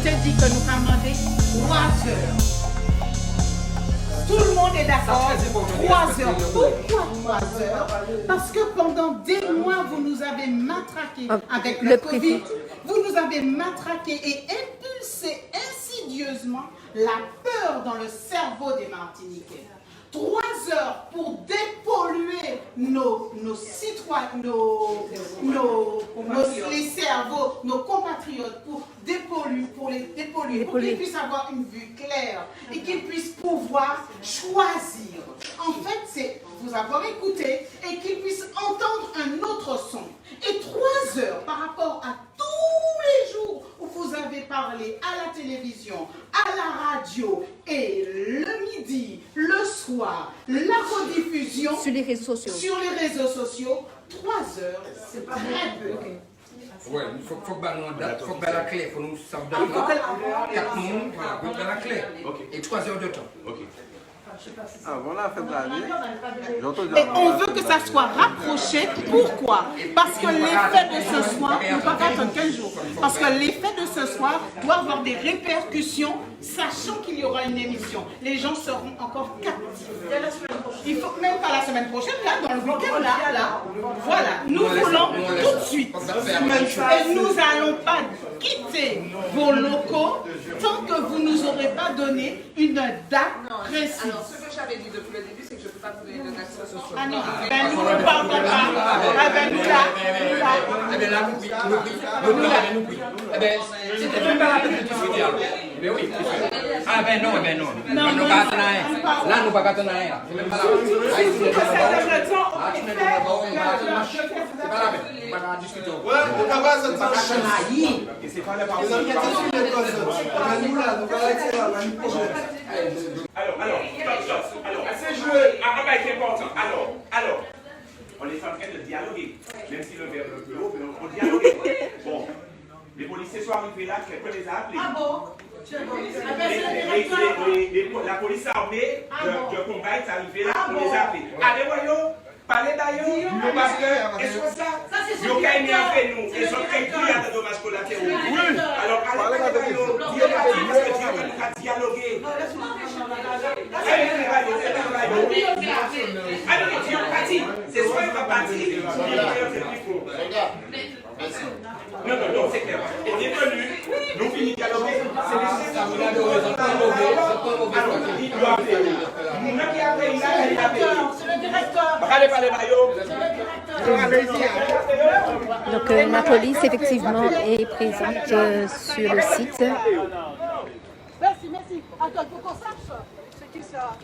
te dis que nous avons demandé 3 heures. Tout le monde est d'accord. 3 heures. Pourquoi 3 heures? Parce que pendant des mois, vous nous avez matraqués avec le Covid. Vous nous avez matraqués et impulsé insidieusement la peur dans le cerveau des Martiniquais. 3 heures pour dépolluer nos citoyens, les cerveaux, nos compatriotes, pour les dépolluer, pour qu'ils puissent avoir une vue claire et qu'ils puissent pouvoir choisir. En fait, c'est vous avoir écouté et qu'ils puissent entendre un autre son. Et 3 heures par rapport à tous les jours où vous avez parlé à la télévision, à la radio et le midi, le soir, la rediffusion sur les réseaux sociaux. 3 heures, c'est pas très peu. Oui, il faut que la clé, il faut nous savoir 4 mondes, voilà, faut la clé. Et 3 heures de temps. Et on veut que ça soit rapproché. Pourquoi? Parce que l'effet de ce soir, ne pas attendre 15 jours, parce que l'effet de ce soir doit avoir des répercussions, sachant qu'il y aura une émission. Les gens seront encore captifs. Il faut même pas la semaine prochaine, là, dans le week-end, là. Voilà, nous voulons tout de suite. Et nous n'allons pas quitter vos locaux tant que vous ne nous aurez pas donné une date précise. Alors, ce que j'avais dit depuis le début, c'est que je ne peux pas vous donner de date ce soir. Ah non, ben nous ne parlons pas. Nous là. Eh bien là, nous oui. Eh bien, c'était même pas la peine de discuter alors. Mais oui. Ah ben non. Là, nous pas attendre rien. C'est même pas la peine. C'est pas la peine. On va discuter. Ouais, on va pas se faire. C'est pas la peine. Alors, c'est joué. Un travail qui est important. Alors, on est en train de dialoguer. Même si le verbe est un peu haut, mais on dialogue. Bon, les policiers sont arrivés là, quelqu'un les a appelés. Ah bon? La police armée de combat est arrivée là, on les a appelés. Allez, voyons. Parlez d'ailleurs, parce que, est-ce que ça, nous avons été après nous, et sont très clairs de dommages collatéraux. Alors, allez d'ailleurs, dialoguer. C'est soit il va partir, non, c'est clair. On est venu, nous finissons dialoguer, c'est nécessaire. Il doit Donc la police effectivement est présente sur le site. Merci. Attends, il faut qu'on sache. C'est qui ça?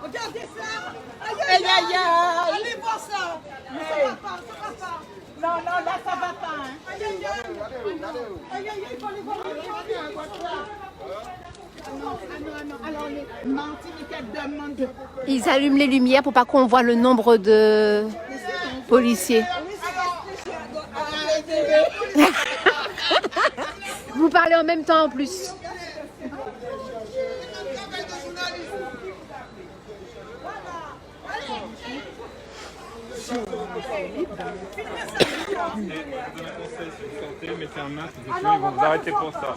Regardez ça. Allez voir ça. Ça va pas. Non, là ça va pas. Aïe, il faut aller voir. Alors les Martiniquais demandent de... Ils allument les lumières pour pas qu'on voit le nombre de policiers. Vous parlez en même temps en plus. Mettez un masque, ils vont vous arrêter pour ça.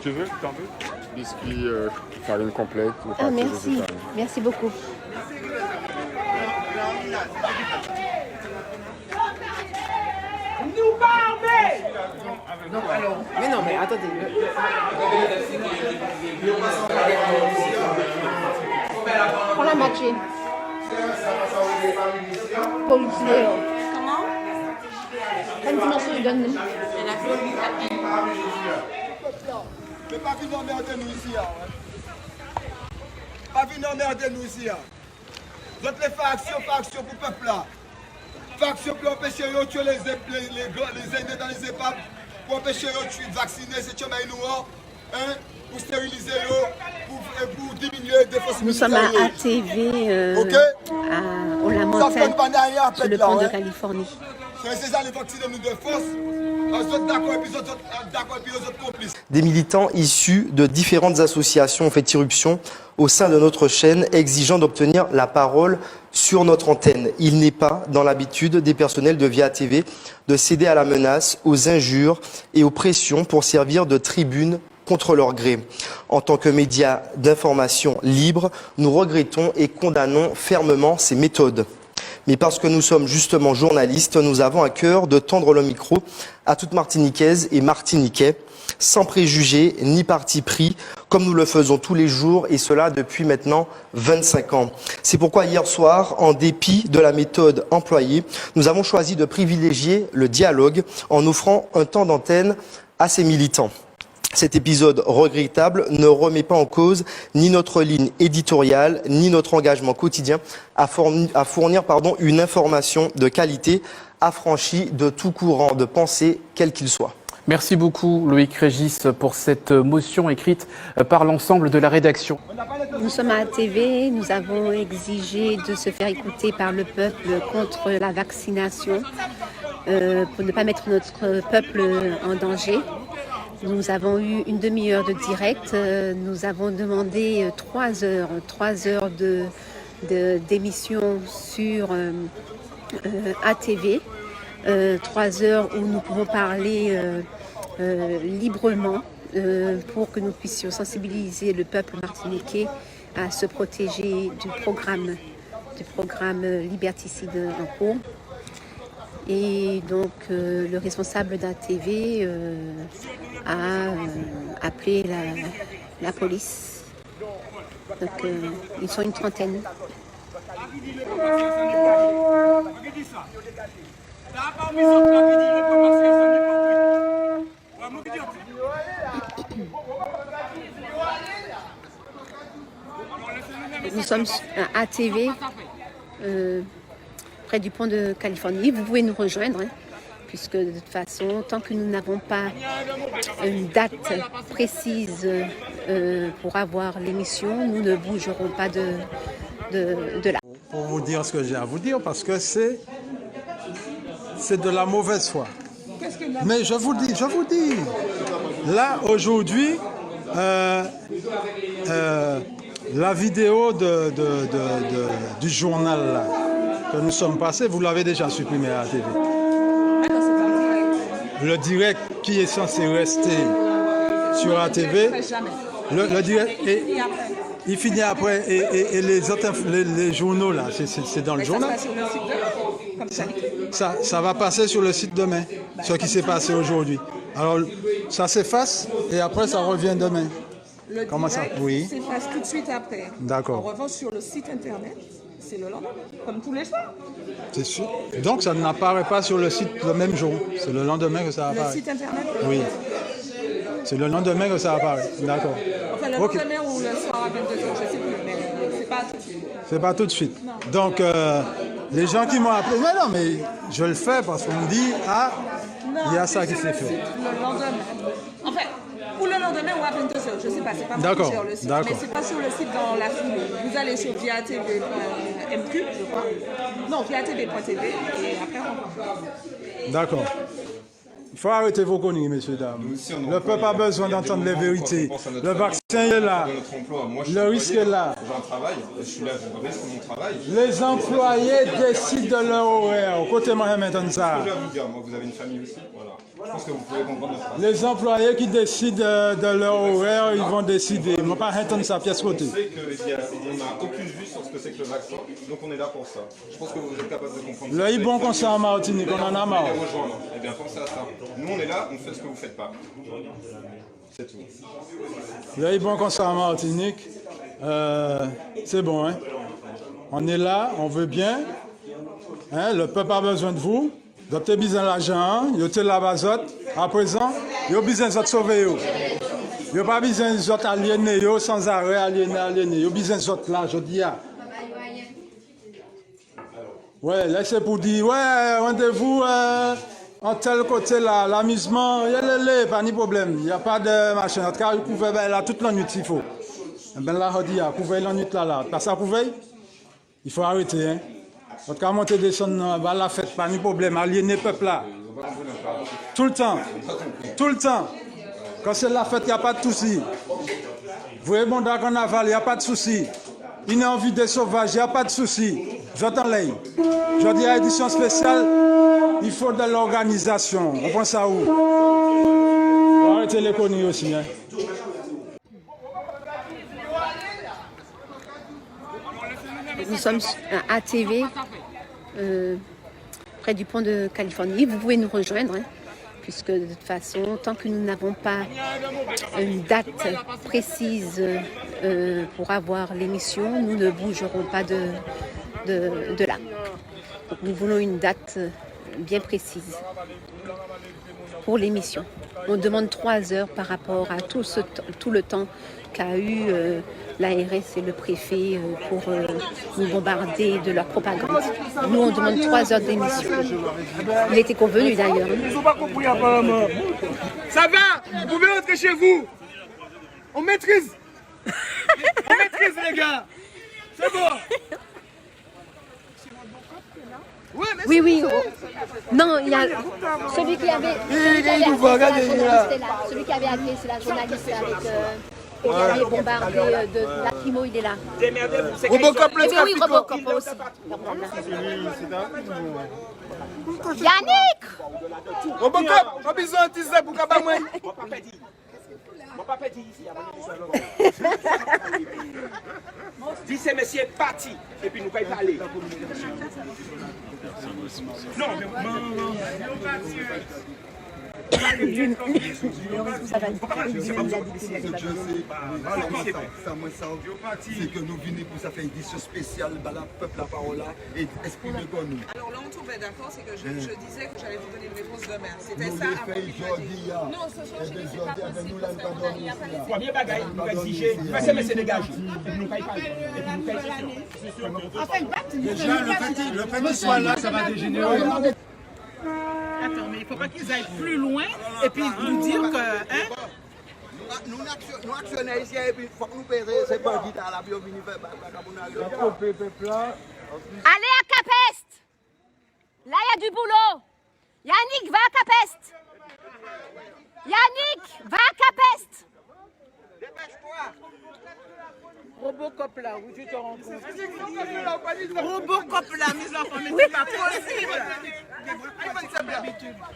Tu veux? T'en veux? Biscuit, farine complète. Ah merci, merci beaucoup. Nous parler. Mais non, mais attendez. Prends la moitié. Policier. Comment? Un petit morceau, il donne. Mais pas venir emmerder nous ici. Pas venir emmerder nous ici. Vous êtes les factions pour le peuple là. Factions pour empêcher de tuer les aînés dans les EHPAD, pour empêcher de vacciner ces chemins noirs, pour stériliser l'eau, pour diminuer les défenses. Nous sommes à ATV, au Lamont. montagne sur le pont de Californie. Des militants issus de différentes associations ont fait irruption au sein de notre chaîne, exigeant d'obtenir la parole sur notre antenne. Il n'est pas dans l'habitude des personnels de Via TV de céder à la menace, aux injures et aux pressions pour servir de tribune contre leur gré. En tant que média d'information libre, nous regrettons et condamnons fermement ces méthodes. Mais parce que nous sommes justement journalistes, nous avons à cœur de tendre le micro à toute Martiniquaise et Martiniquais, sans préjugés ni parti pris, comme nous le faisons tous les jours, et cela depuis maintenant 25 ans. C'est pourquoi hier soir, en dépit de la méthode employée, nous avons choisi de privilégier le dialogue en offrant un temps d'antenne à ces militants. Cet épisode regrettable ne remet pas en cause ni notre ligne éditoriale, ni notre engagement quotidien à fournir une information de qualité affranchie de tout courant de pensée, quel qu'il soit. Merci beaucoup Loïc Régis pour cette motion écrite par l'ensemble de la rédaction. Nous sommes à ATV, nous avons exigé de se faire écouter par le peuple contre la vaccination pour ne pas mettre notre peuple en danger. Nous avons eu une demi-heure de direct, nous avons demandé 3 heures d'émission sur ATV, 3 heures où nous pouvons parler librement pour que nous puissions sensibiliser le peuple martiniquais à se protéger du programme liberticide en cours. Et donc le responsable d'ATV a appelé la police. Donc ils sont une trentaine. Nous sommes à ATV. Près du pont de Californie. Vous pouvez nous rejoindre, puisque de toute façon, tant que nous n'avons pas une date précise pour avoir l'émission, nous ne bougerons pas de là. Pour vous dire ce que j'ai à vous dire, parce que c'est de la mauvaise foi. Mais je vous dis, là aujourd'hui, la vidéo du journal là, que nous sommes passés, vous l'avez déjà supprimé à la TV. Le direct qui est censé rester sur la TV, le direct, il finit après, et les autres, les journaux là, c'est dans le journal. Ça va passer sur le site demain, ce qui s'est passé aujourd'hui. Alors ça s'efface et après ça revient demain. Comment ça? Oui. S'efface tout de suite après. D'accord. En revanche, sur le site internet, c'est le lendemain, comme tous les soirs. C'est sûr. Donc ça n'apparaît pas sur le site le même jour. C'est le lendemain que ça apparaît. Le site internet? Oui. C'est le lendemain que ça apparaît. D'accord. Enfin, le lendemain ou le soir à 22h, je ne sais plus, mais c'est pas tout de suite. C'est pas tout de suite. Non. Donc les gens qui m'ont appelé, mais non, mais je le fais parce qu'on me dit, il y a ça qui s'est fait. Le lendemain. Enfin, ou le lendemain ou à 22h, je ne sais pas, c'est pas d'accord, sur le site. D'accord. Mais c'est pas sur le site dans la foulée. Vous allez sur viatv.mq, je crois. Non, viatv.tv et après on va. D'accord. Il faut arrêter vos conneries, messieurs, dames. Le peuple a besoin d'entendre les vérités. Le vaccin est là. Le risque est là. J'ai un travail, je suis là, je risque mon travail. Les employés décident de leur horaire. Côté Mohamed Ansar. Je vais vous dire, moi, vous avez une famille aussi. Voilà. Je pense que vous pouvez comprendre ça. Les employés qui décident de leur horaire, ils vont décider. Je ne vais pas entendre sa pièce côté. On sait qu'on n'a aucune vue sur ce que c'est que le vaccin, donc on est là pour ça. Je pense que vous êtes capable de comprendre ça. Le bon conseil en Martinique, on en a marre. Eh bien, pensez à ça. Nous, on est là, on fait ce que vous ne faites pas. C'est tout. Le bon conseil en Martinique, c'est bon, hein. On est là, on veut bien. Hein, le peuple a besoin de vous. Vous avez besoin de l'argent, vous avez la bazote. À présent, vous avez besoin de sauver. Vous n'avez pas besoin de aliéner, sans arrêt aliéner. Vous avez besoin de là, je dis. Ouais, là c'est pour dire, ouais, rendez-vous en tel côté là, l'amusement, il y a pas de problème, il n'y a pas de machin. En tout cas, vous pouvez là toute la nuit s'il faut. Ben là, je dis, vous pouvez la nuit là, pas ça, vous pouvez. Il faut arrêter, hein. Votre qu'à monter descendre, va la fête, pas de problème, aliéner peuple là. Tout le temps. Tout le temps. Quand c'est la fête, il n'y a pas de souci. Vous voyez, bon, dans le carnaval, il n'y a pas de souci. Il y a envie des sauvages, il n'y a pas de souci. J'entends l'œil. Je dis à l'édition spéciale, il faut de l'organisation. On pense à où? Arrêtez les conneries aussi. Hein. Nous sommes à ATV, près du pont de Californie. Vous pouvez nous rejoindre, hein, puisque de toute façon, tant que nous n'avons pas une date précise pour avoir l'émission, nous ne bougerons pas de là. Donc, nous voulons une date bien précise pour l'émission. On demande 3 heures par rapport à tout le temps qu'a eu l'ARS et le préfet pour nous bombarder de leur propagande. Nous, on demande 3 heures d'émission. Il était convenu d'ailleurs. Ils n'ont pas compris apparemment. Ça va, vous pouvez rentrer chez vous. On maîtrise. On maîtrise les gars. C'est bon. Oui, oui. Non, il y a celui qui avait celui qui avait agressé la journaliste avec qui avait bombardé de lacrymo, il est là. Robocop le oui, Robocop aussi. Yannick Robocop, on a besoin de ça pour qu'à moi. Mon papa dit ici, dis c'est monsieur parti et puis nous pouvons parler. Non, c'est que nous venons pour ça faire une édition spéciale, le peuple la parole là et exprimer comme nous. Alors là, on tombait d'accord, c'est que je disais que j'allais vous donner une réponse demain. C'était nous ça avant que non, ce soir, je ne sais pas nous là, nous premier bagaille, nous exiger, c'est monsieur dégage. Et puis nous pouvons parler. Et puis nous pouvons Enfin, déjà, le fait qu'il soit là, ça va dégénérer. Attends, mais il ne faut pas qu'ils aillent plus loin et puis nous dire que... Hein? Nous actionnons ici et puis il faut que nous payions ces bandits à la bienvenue. Allez à Capest. Là, il y a du boulot. Yannick, va à Capest. Yannick, va à Capest. Robocop là, où tu te rends compte? Robocop là, mes enfants, mais c'est pas possible.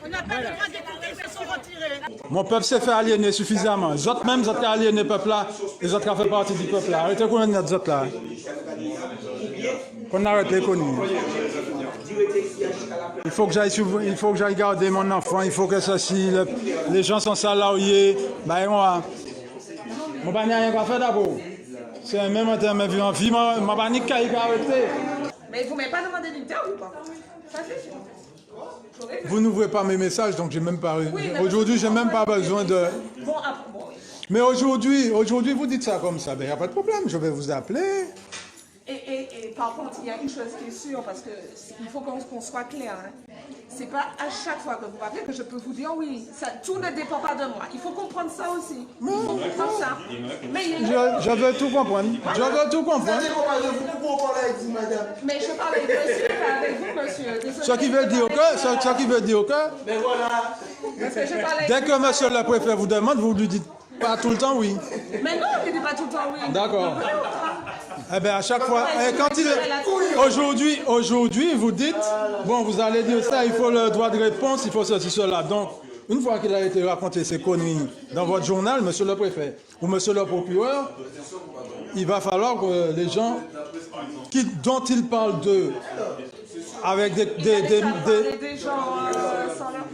On n'a pas le droit d'écouter, ils se sont retirés. Mon peuple s'est fait aliéner suffisamment. Les autres même, ils ont aliéné le peuple là. Les autres ont fait partie du peuple là. Arrêtez qu'on ait notre autres là. Qu'on arrête les conneries. Il faut que j'aille garder mon enfant. Il faut que ceci, les gens sont salariés. Ben moi, mon panier n'a rien qu'à faire d'abord. C'est même en termes de vie, ma panique qui a arrêté. Mais vous ne m'avez pas demandé d'interview ou pas? Ça, c'est sûr. Vous n'ouvrez pas mes messages, donc j'ai même pas. Aujourd'hui, j'ai même pas besoin de. Bon, bon. Mais aujourd'hui, vous dites ça comme ça, il n'y a pas de problème, je vais vous appeler. Et par contre, il y a une chose qui est sûre, parce qu'il faut qu'on soit clair. Hein. C'est pas à chaque fois que vous m'appelez que je peux vous dire oui. Ça, tout ne dépend pas de moi. Il faut comprendre ça aussi. Il faut comprendre ça. Mais je veux tout comprendre. Je veux tout comprendre. Mais je parle avec monsieur, pas avec vous, monsieur. Désolé. Ce qui veut dire que. Mais voilà. Dès que monsieur le préfet vous demande, vous lui dites pas tout le temps oui. Mais non, il ne dit pas tout le temps oui. D'accord. Eh bien, à chaque fois, aujourd'hui, vous dites, bon, vous allez dire ça, il faut le droit de réponse, il faut ceci, cela. Donc, une fois qu'il a été raconté ces conneries dans votre journal, monsieur le préfet ou monsieur le procureur, il va falloir que les gens dont il parle d'eux, avec des gens sans leur...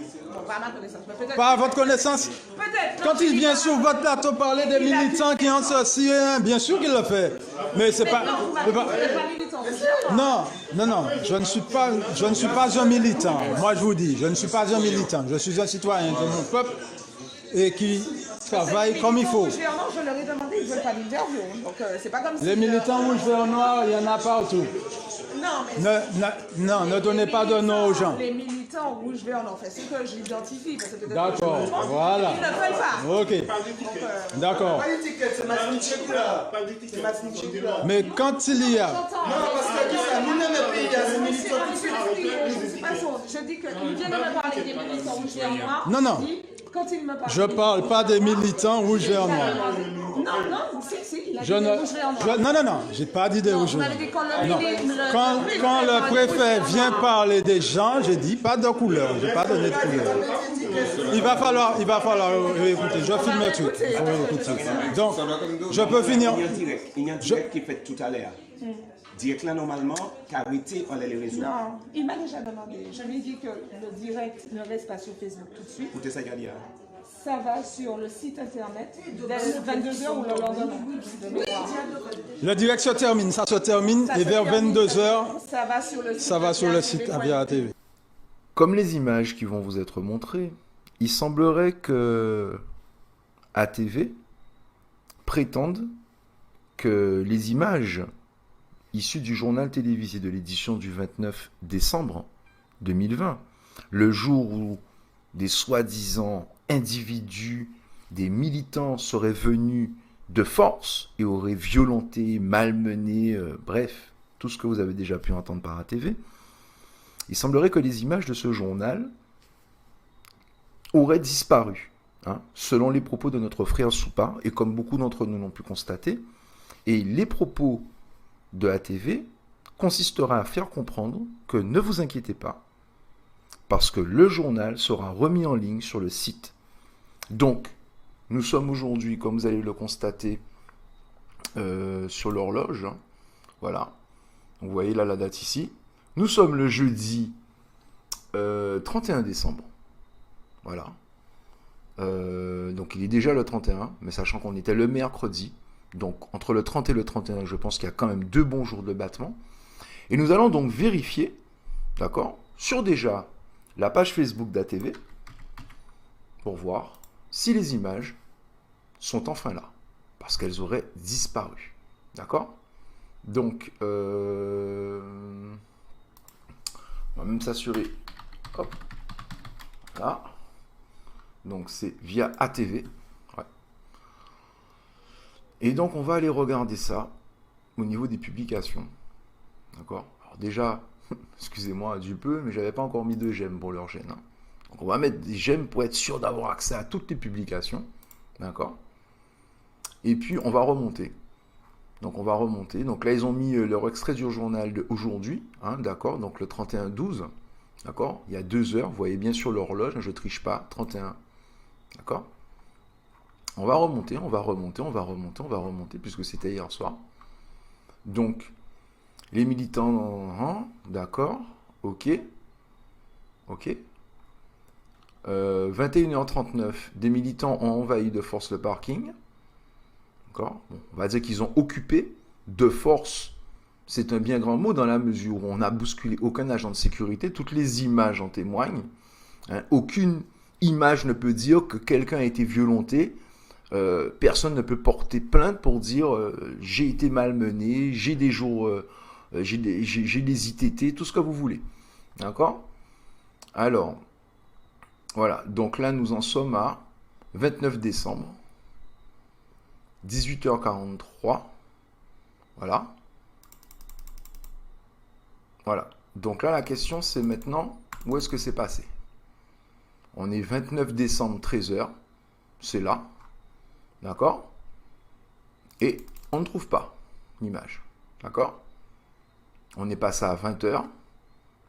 Pas à ma connaissance, mais peut-être... Pas à votre connaissance. Peut-être. Quand il vient sur votre plateau parler des militants qui ont ceci, bien sûr qu'il le fait. Mais c'est pas... Non, je ne suis pas un militant. Moi, je vous dis, je ne suis pas un militant. Je suis un citoyen de mon peuple et qui travaille comme il faut. Je leur ai demandé, ils ne veulent pas d'interview. Donc, c'est pas comme si... Les militants rouge, vert, noir, il y en a partout. Non, mais... Non, ne donnez pas de nom aux gens. Les militants militants rouge vert, non, c'est que je l'identifie. D'accord, voilà. Ils ne veulent pas. Ok. D'accord. Pas d'étiquette, c'est Matnichek là. Pas d'étiquette, c'est Matnichek là. Mais quand il y a... Non, parce que ça, nous n'aimons pas pays, c'est militants tout de suite. Je dis qu'ils viennent me parler des militants rouge vert noirs. Non, non. Quand il me parle. Je parle pas des militants rouge vert noir. Non, si, il a dit des rouge vert noirs. Non, j'ai pas dit des rouges. Vous m'avez dit quand Quand le préfet vient parler des gens, j'ai dit pas de couleur, j'ai pas donné de couleur. Il va falloir écouter, je filme tout. Il faut écouter. Donc, je peux finir. Il y a un direct qui est fait tout à l'heure. Direct là, normalement, carité, on a les réseaux. Non, il m'a déjà demandé. Je lui ai dit que le direct ne reste pas sur Facebook tout de suite. Écoutez ça, Gadia. Ça va sur le site internet vers 22h ou le lendemain. Le direct se termine, ça se termine et vers 22h, ça va sur le site Avia TV. Comme les images qui vont vous être montrées, il semblerait que ATV prétende que les images issues du journal télévisé de l'édition du 29 décembre 2020, le jour où des soi-disant individus, des militants seraient venus de force et auraient violenté, malmené, bref, tout ce que vous avez déjà pu entendre par ATV, il semblerait que les images de ce journal auraient disparu, selon les propos de notre frère Soupa, et comme beaucoup d'entre nous l'ont pu constater, et les propos de ATV consistera à faire comprendre que ne vous inquiétez pas, parce que le journal sera remis en ligne sur le site. Donc, nous sommes aujourd'hui, comme vous allez le constater, sur l'horloge. Voilà. Vous voyez là la date ici. Nous sommes le jeudi 31 décembre. Voilà. Donc, il est déjà le 31, mais sachant qu'on était le mercredi. Donc, entre le 30 et le 31, je pense qu'il y a quand même 2 bons jours de battement. Et nous allons donc vérifier, d'accord, sur déjà la page Facebook d'ATV, pour voir si les images sont enfin là, parce qu'elles auraient disparu. D'accord? Donc, on va même s'assurer. Hop. Voilà. Donc, c'est via ATV. Ouais. Et donc, on va aller regarder ça au niveau des publications. D'accord? Alors déjà, excusez-moi du peu, mais j'avais pas encore mis de j'aime pour leur chaîne. Donc on va mettre des j'aime pour être sûr d'avoir accès à toutes les publications. D'accord? Et puis on va remonter. Donc on va remonter. Donc là, ils ont mis leur extrait du journal d'aujourd'hui. D'accord? Donc le 31-12. D'accord? Il y a 2 heures. Vous voyez bien sur l'horloge, je triche pas. 31. D'accord? On va remonter, on va remonter, on va remonter, on va remonter, puisque c'était hier soir. Donc, les militants, d'accord, ok, ok. 21h39, des militants ont envahi de force le parking. D'accord, bon, on va dire qu'ils ont occupé de force. C'est un bien grand mot dans la mesure où on n'a bousculé aucun agent de sécurité. Toutes les images en témoignent. Aucune image ne peut dire que quelqu'un a été violenté. Personne ne peut porter plainte pour dire j'ai été malmené, j'ai des jours... j'ai des ITT, tout ce que vous voulez. D'accord? Alors, voilà. Donc là, nous en sommes à 29 décembre. 18h43. Voilà. Voilà. Donc là, la question, c'est maintenant, où est-ce que c'est passé? On est 29 décembre, 13h. C'est là. D'accord? Et on ne trouve pas l'image. D'accord? On est passé à 20h,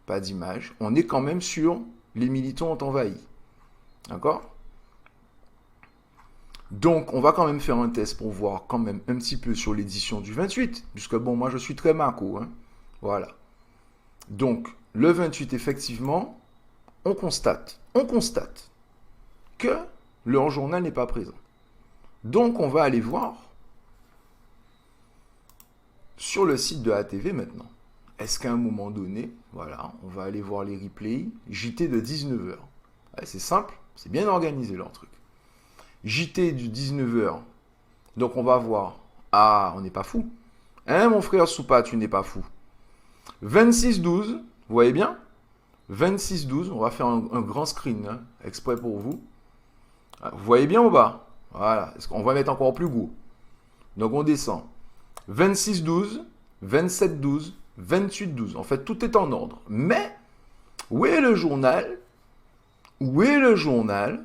pas d'image. On est quand même sur les militants ont envahi. D'accord? Donc, on va quand même faire un test pour voir quand même un petit peu sur l'édition du 28. Puisque, bon, moi, je suis très maco. Voilà. Donc, le 28, effectivement, on constate que leur journal n'est pas présent. Donc, on va aller voir sur le site de ATV maintenant. Est-ce qu'à un moment donné, voilà, on va aller voir les replays, JT de 19h. Ouais, c'est simple, c'est bien organisé leur truc. JT du 19h, donc on va voir. Ah, on n'est pas fou. Hein, mon frère Soupa, tu n'es pas fou. 26-12, vous voyez bien? 26-12, on va faire un grand screen, hein, exprès pour vous. Vous voyez bien ou pas? Voilà, on va mettre encore plus gros. Donc on descend. 26-12, 27-12, 28-12. En fait, tout est en ordre. Mais, où est le journal? Où est le journal?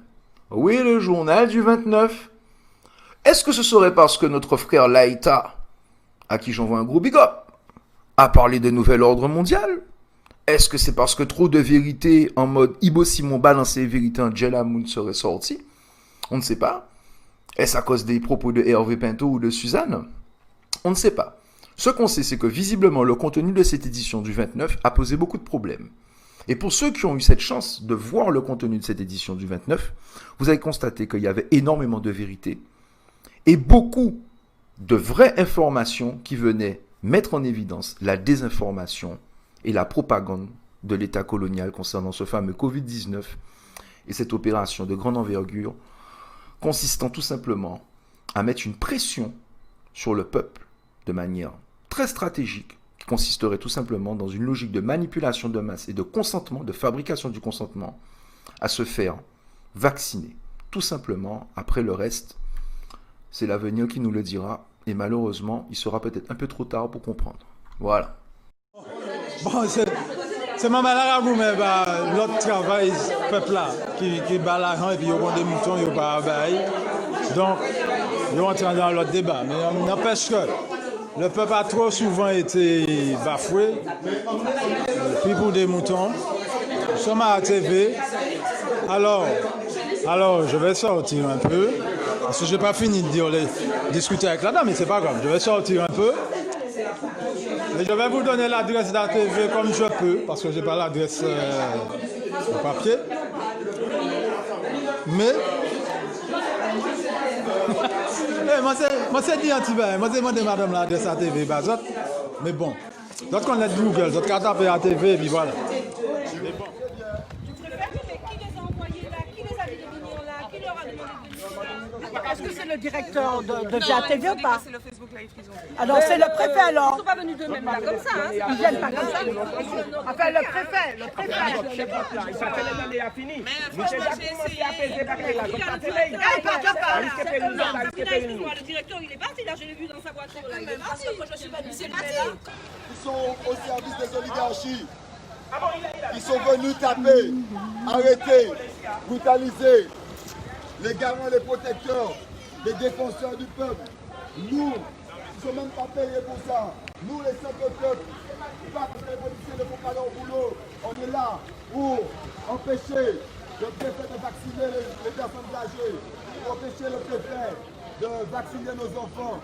Où est le journal du 29? Est-ce que ce serait parce que notre frère Laïta, à qui j'envoie un gros big up, a parlé de nouvel ordre mondial? Est-ce que c'est parce que trop de vérités en mode Ibo Simon balancer les vérités en Jelamoun seraient sorties? On ne sait pas. Est-ce à cause des propos de Hervé Pinto ou de Suzanne? On ne sait pas. Ce qu'on sait, c'est que visiblement, le contenu de cette édition du 29 a posé beaucoup de problèmes. Et pour ceux qui ont eu cette chance de voir le contenu de cette édition du 29, vous avez constaté qu'il y avait énormément de vérités et beaucoup de vraies informations qui venaient mettre en évidence la désinformation et la propagande de l'État colonial concernant ce fameux Covid-19 et cette opération de grande envergure consistant tout simplement à mettre une pression sur le peuple de manière très stratégique, qui consisterait tout simplement dans une logique de manipulation de masse et de consentement, de fabrication du consentement, à se faire vacciner. Tout simplement, après le reste, c'est l'avenir qui nous le dira, et malheureusement, il sera peut-être un peu trop tard pour comprendre. Voilà. Bon, c'est ma malade à vous, mais l'autre travail, ce peuple-là, qui bat l'argent et puis ils ont des moutons, ils n'ont pas bail. Donc, ils vont entrer dans l'autre débat. Mais n'empêche que le peuple a trop souvent été bafoué. Puis pour des moutons, nous sommes à la TV. Alors, je vais sortir un peu. Parce que je n'ai pas fini de discuter avec la dame, mais c'est pas grave. Je vais sortir un peu. Et je vais vous donner l'adresse de la TV comme je peux, parce que je n'ai pas l'adresse au papier. Mais, moi c'est dit un petit peu, moi c'est demandé madame l'adresse à la TV, mais bon, d'autres qu'on a Google, d'autres qu'on tape à la TV, et puis voilà. Mais bon. Est-ce que c'est le directeur de la TV ou pas? C'est le Facebook Live qu'ils ont fait. Alors c'est le préfet alors? Ils ne sont pas venus d'eux-mêmes là comme ça. Hein. Ils viennent pas comme ça. Enfin le préfet. Il s'appelle l'année à fini. Mais franchement j'ai essayé. Le directeur il est parti là, je l'ai vu dans sa voiture là. Il est parti. Moi je suis venue, c'est parti. Ils sont au service des oligarchies. Ils sont venus taper, arrêter, brutaliser les garants, les protecteurs, les défenseurs du peuple. Nous, ils ne sont même pas payés pour ça. Nous, les simples peuples, pas que les policiers ne font pas leur boulot. On est là pour empêcher le préfet de vacciner les personnes âgées, pour empêcher le préfet de vacciner nos enfants,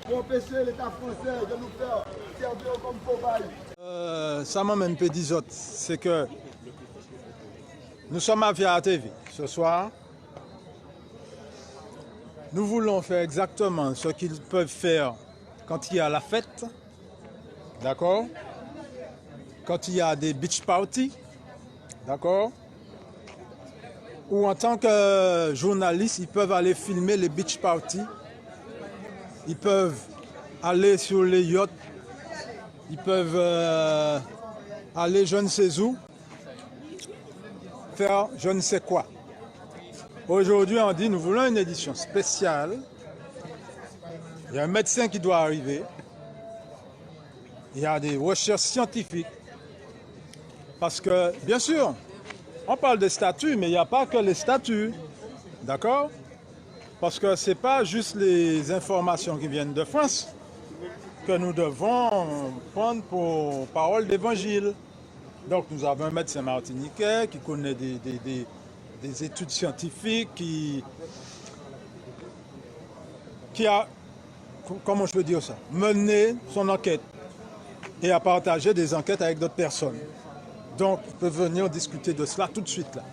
pour empêcher l'État français de nous faire servir comme cobayes. Ça m'amène peu des autres, c'est que nous sommes à Via TV ce soir. Nous voulons faire exactement ce qu'ils peuvent faire quand il y a la fête, d'accord? Quand il y a des beach parties, d'accord? Ou en tant que journalistes, ils peuvent aller filmer les beach parties. Ils peuvent aller sur les yachts. Ils peuvent aller je ne sais où, faire je ne sais quoi. Aujourd'hui, on dit nous voulons une édition spéciale. Il y a un médecin qui doit arriver. Il y a des recherches scientifiques. Parce que, bien sûr, on parle des statuts, mais il n'y a pas que les statuts. D'accord? Parce que ce n'est pas juste les informations qui viennent de France que nous devons prendre pour parole d'évangile. Donc nous avons un médecin martiniquais qui connaît des études scientifiques, qui a, comment je peux dire ça, mené son enquête et a partagé des enquêtes avec d'autres personnes. Donc il peut venir discuter de cela tout de suite là.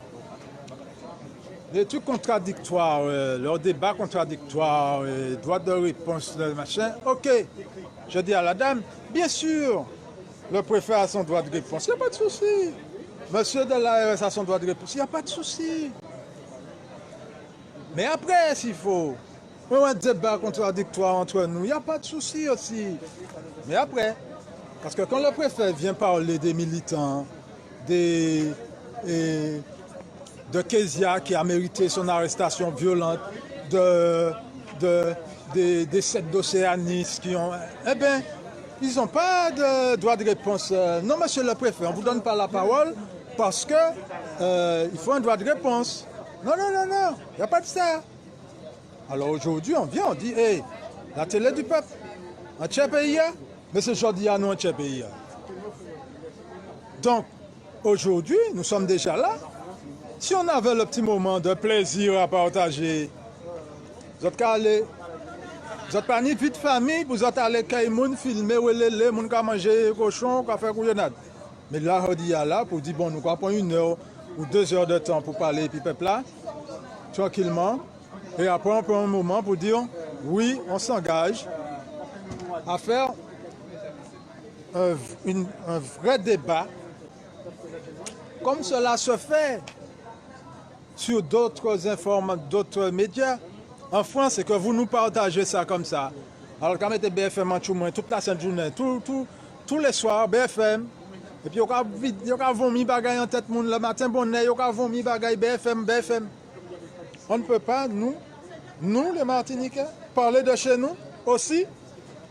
Les trucs contradictoires, leurs débats contradictoires, droit de réponse, machin, ok. Je dis à la dame, bien sûr, le préfet a son droit de réponse, il n'y a pas de souci. Monsieur de l'ARS a son droit de réponse, il n'y a pas de souci. Mais après, s'il faut un débat contradictoire entre nous, il n'y a pas de souci aussi. Mais après, parce que quand le préfet vient parler des militants, de Kezia qui a mérité son arrestation violente, des 7 d'Océanis qui ont... Eh bien, ils n'ont pas de droit de réponse. Non, monsieur le préfet, on ne vous donne pas la parole parce que il faut un droit de réponse. Non, il n'y a pas de ça. Alors aujourd'hui, on vient, on dit, hey, la télé du peuple, un tiers pays, mais c'est aujourd'hui, nous, un tiers pays. Donc, aujourd'hui, nous sommes déjà là. Si on avait le petit moment de plaisir à partager, vous êtes allés, vous êtes pas ni vie de famille, vous êtes allés caïmoun, filmer, ou les gens qui manger cochon, qui faire couillonnade. Mais là, on dit là pour dire, bon, nous allons prendre 1 heure ou 2 heures de temps pour parler, puis peuple là, tranquillement. Et après, on prend un moment pour dire, oui, on s'engage à faire un vrai débat, comme cela se fait sur d'autres médias. En France, c'est que vous nous partagez ça comme ça. Alors, quand vous mettez BFM en tout toute la sainte journée, tous les soirs, BFM, et puis, vous avez vomi bagaille en tête, le matin, bonnet, vous avez vomi bagaille BFM. On ne peut pas, nous, les Martiniquais, parler de chez nous aussi.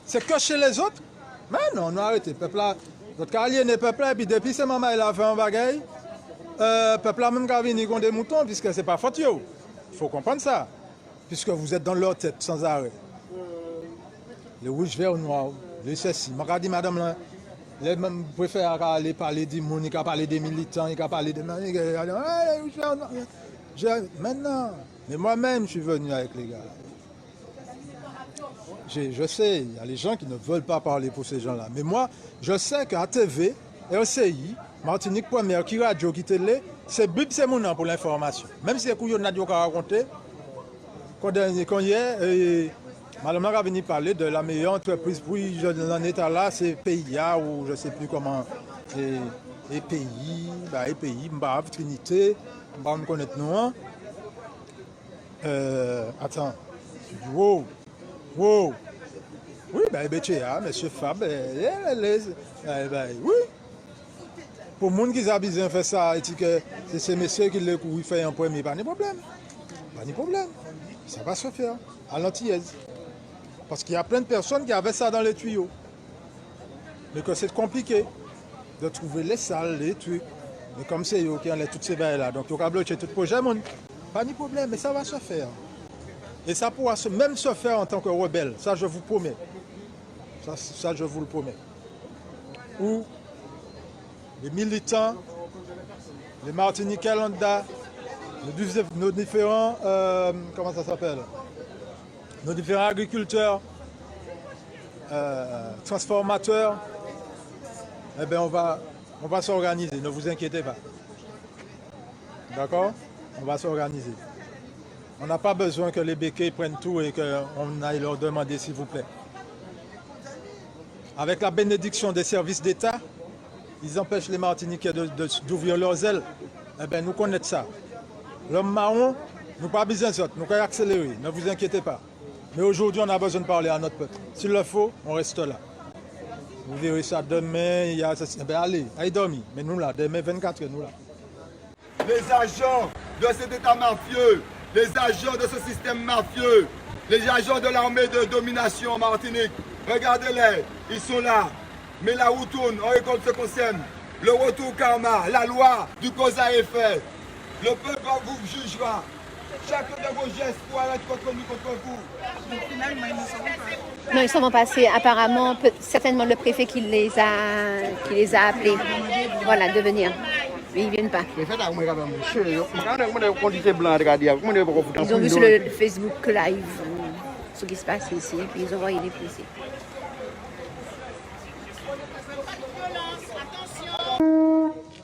C'est que chez les autres. Mais non, on a arrêté. Peuple là, notre carrière n'est peuple là, et puis depuis ce moment, il a fait un bagaille. Peuple là, même quand il vient des moutons, puisque ce n'est pas faute. Il faut comprendre ça. Puisque vous êtes dans leur tête sans arrêt. Le rouge, vert, noir, le ceci. Je me dis, madame, là, les mêmes préfèrent aller parler des gens, ils parler des militants, ils parler des... Maintenant, mais moi-même, je suis venu avec les gars. Je sais, il y a les gens qui ne veulent pas parler pour ces gens-là. Mais moi, je sais qu'à TV, RCI, Martinique Première, qui radio, qui télé, c'est bip, c'est mon nom pour l'information. Même si les couillons n'a pas raconté, quand hier, madame a venu parler de la meilleure entreprise pour dans état là, c'est PIA ou je ne sais plus comment. Et pays, Trinité, on me connaît nous. Attends, wow. Oui, monsieur Fab, oui. Pour les gens qui ont besoin de faire ça, c'est ces messieurs qui le font en premier, pas de problème. Pas de problème. Ça va se faire à l'antillaise. Parce qu'il y a plein de personnes qui avaient ça dans les tuyaux. Mais que c'est compliqué de trouver les salles, les trucs. Mais comme c'est eux qui ont toutes ces bails là, donc ils ont bloqué tout le projet, pas de problème, mais ça va se faire. Et ça pourra même se faire en tant que rebelle, ça je vous promets. Ça je vous le promets. Où les militants, les Martiniquais lambda, nos différents, comment ça s'appelle, nos différents agriculteurs, transformateurs, eh bien on va s'organiser, ne vous inquiétez pas. D'accord? On va s'organiser. On n'a pas besoin que les béquets prennent tout et qu'on aille leur demander s'il vous plaît. Avec la bénédiction des services d'État, ils empêchent les Martiniquais d'ouvrir leurs ailes. Eh bien, nous connaissons ça. L'homme marron, nous pas besoin de ça, nous pouvons accélérer, ne vous inquiétez pas. Mais aujourd'hui, on a besoin de parler à notre peuple. S'il le faut, on reste là. Vous verrez ça demain, il y a... Eh bien, allez dormir. Mais nous là, demain 24 heures, nous là. Les agents de cet État mafieux, les agents de ce système mafieux, les agents de l'armée de domination en Martinique, regardez-les, ils sont là. Mais la roue tourne, on récolte ce qu'on sème. Le retour karma, la loi du cause à effet. Le peuple vous jugera. Chacun de vos gestes pourra être contre nous, contre vous. Finalement, ils ne seront pas. Non, ils s'en vont passer. Apparemment, certainement le préfet qui les a appelés. Voilà, de venir. Mais ils ne viennent pas. Ils ont vu sur le Facebook Live ce qui se passe ici, et puis ils ont envoyé les policiers.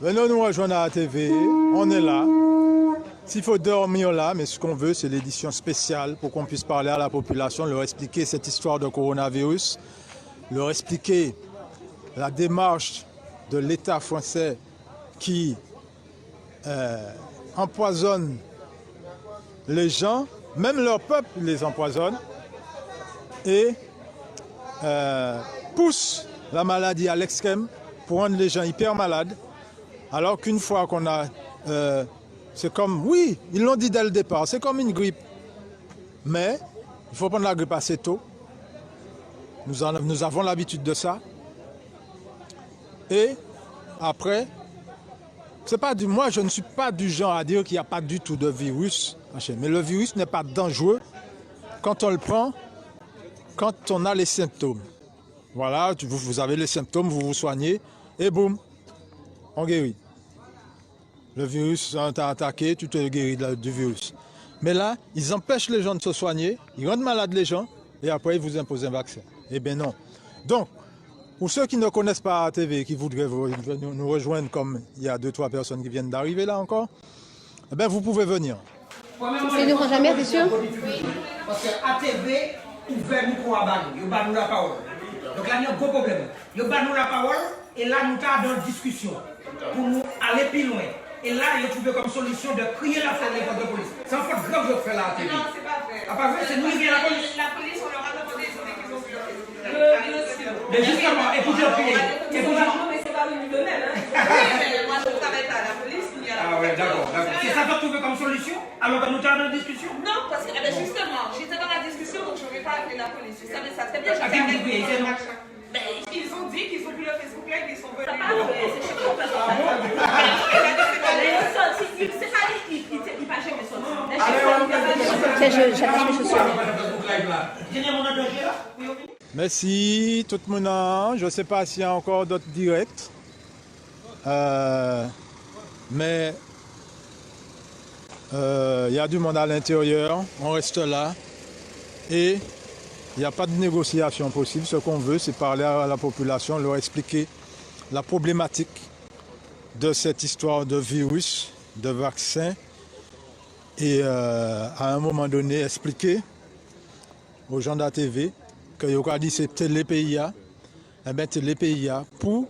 Venez nous rejoindre à la TV, on est là. S'il faut dormir là, mais ce qu'on veut, c'est l'édition spéciale pour qu'on puisse parler à la population, leur expliquer cette histoire de coronavirus, leur expliquer la démarche de l'État français qui empoisonne les gens, même leur peuple les empoisonne, et pousse la maladie à l'extrême pour rendre les gens hyper malades. Alors qu'une fois qu'on a... c'est comme... Oui, ils l'ont dit dès le départ, c'est comme une grippe. Mais il faut prendre la grippe assez tôt. Nous avons l'habitude de ça. Et après, c'est pas moi je ne suis pas du genre à dire qu'il n'y a pas du tout de virus. Mais le virus n'est pas dangereux quand on le prend, quand on a les symptômes. Voilà, vous avez les symptômes, vous vous soignez, et boum, on guérit. Le virus t'a attaqué, tu te guéris du virus. Mais là, ils empêchent les gens de se soigner, ils rendent malades les gens, et après ils vous imposent un vaccin. Eh bien non. Donc, pour ceux qui ne connaissent pas ATV, qui voudraient nous rejoindre, comme il y a 2-3 personnes qui viennent d'arriver là encore, eh bien vous pouvez venir. C'est nous jamais, c'est sûr? Oui. Parce que ATV ouvert micro à Banou, il va nous la parole. Donc là, il y a un gros problème. Il va nous la parole, et là, nous sommes dans une discussion pour nous aller plus loin. Et là, il a trouvé comme solution de crier la fête de police. C'est un faute grave de faire la ATV. Non, c'est pas vrai. Ah, pas vrai, c'est nous qui viennent la police. La police, on leur a demandé, ils ont dit qu'ils ont pu leur Mais justement, écoutez le pays. Non, mais c'est pas venu de même. Oui, mais moi, je travaille pas à la police, ni à la Ah ouais, d'accord. C'est ça que tu veux comme solution? Alors que nous sommes dans la discussion? Non, parce que justement, j'étais dans la discussion, donc je ne vais pas appeler la police. Vous savez ça très bien. Ils ont dit qu'ils ont vu le Facebook Live, ils sont venus. C'est pas vrai, c'est chez toi. C'est pas lui, il pas jamais son nom. J'attache mes chaussures. Merci tout le monde. Je ne sais pas s'il y a encore d'autres directs. Mais il y a du monde à l'intérieur. On reste là. Et il n'y a pas de négociation possible. Ce qu'on veut, c'est parler à la population, leur expliquer la problématique de cette histoire de virus, de vaccin. Et à un moment donné, expliquer aux gens de la TV que Yoka dit c'est TelePIA. Eh bien, TelePIA pour